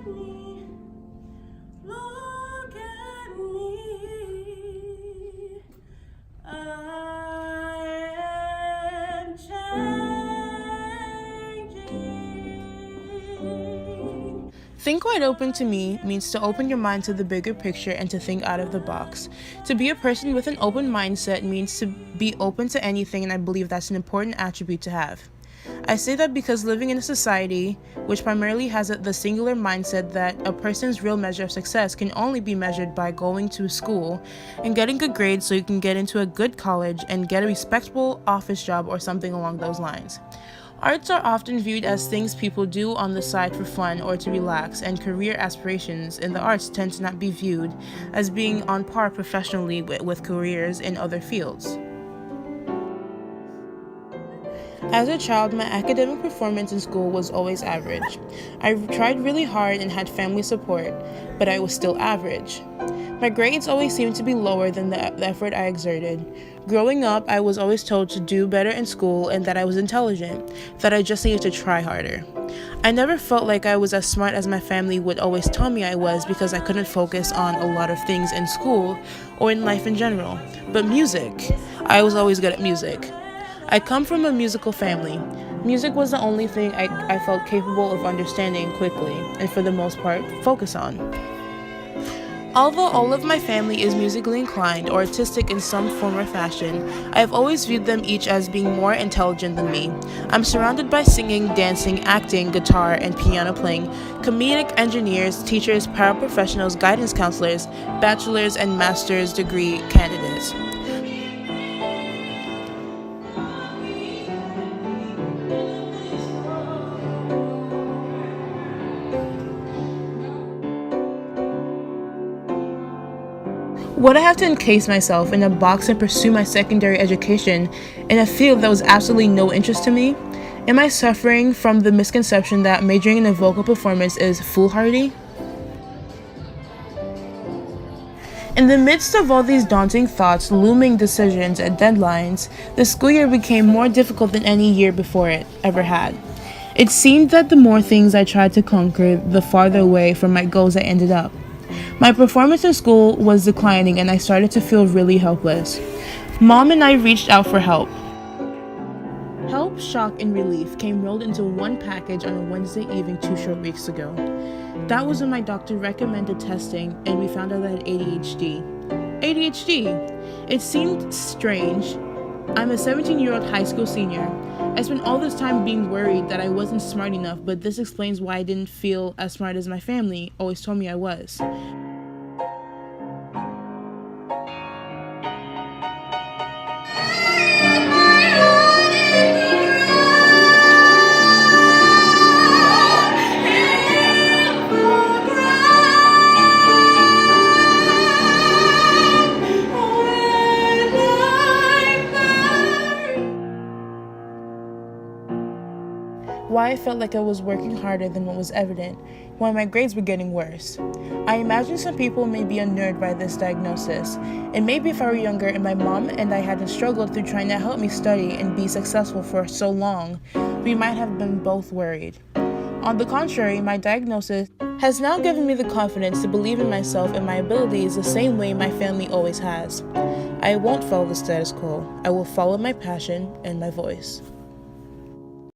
me, look at me. I am changing. Think wide open to me means to open your mind to the bigger picture and to think out of the box. To be a person with an open mindset means to be open to anything, and I believe that's an important attribute to have. I say that because living in a society which primarily has the singular mindset that a person's real measure of success can only be measured by going to school and getting good grades so you can get into a good college and get a respectable office job or something along those lines. Arts are often viewed as things people do on the side for fun or to relax, and career aspirations in the arts tend to not be viewed as being on par professionally with careers in other fields. As a child, my academic performance in school was always average. I tried really hard and had family support, but I was still average. My grades always seemed to be lower than the effort I exerted. Growing up, I was always told to do better in school and that I was intelligent, that I just needed to try harder. I never felt like I was as smart as my family would always tell me I was because I couldn't focus on a lot of things in school or in life in general. But music, I was always good at music. I come from a musical family. Music was the only thing I felt capable of understanding quickly, and for the most part, focus on. Although all of my family is musically inclined or artistic in some form or fashion, I have always viewed them each as being more intelligent than me. I'm surrounded by singing, dancing, acting, guitar, and piano playing, comedic engineers, teachers, paraprofessionals, guidance counselors, bachelor's and master's degree candidates. Would I have to encase myself in a box and pursue my secondary education in a field that was absolutely no interest to me? Am I suffering from the misconception that majoring in a vocal performance is foolhardy? In the midst of all these daunting thoughts, looming decisions, and deadlines, the school year became more difficult than any year before it ever had. It seemed that the more things I tried to conquer, the farther away from my goals I ended up. My performance in school was declining and I started to feel really helpless. Mom and I reached out for help. Help, shock, and relief came rolled into one package on a Wednesday evening 2 short weeks ago. That was when my doctor recommended testing and we found out that I had ADHD. ADHD! It seemed strange. I'm a 17-year-old high school senior. I spent all this time being worried that I wasn't smart enough, but this explains why I didn't feel as smart as my family always told me I was. Why I felt like I was working harder than what was evident, why my grades were getting worse. I imagine some people may be unnerved by this diagnosis, and maybe if I were younger and my mom and I hadn't struggled through trying to help me study and be successful for so long, we might have been both worried. On the contrary, my diagnosis has now given me the confidence to believe in myself and my abilities the same way my family always has. I won't follow the status quo. I will follow my passion and my voice.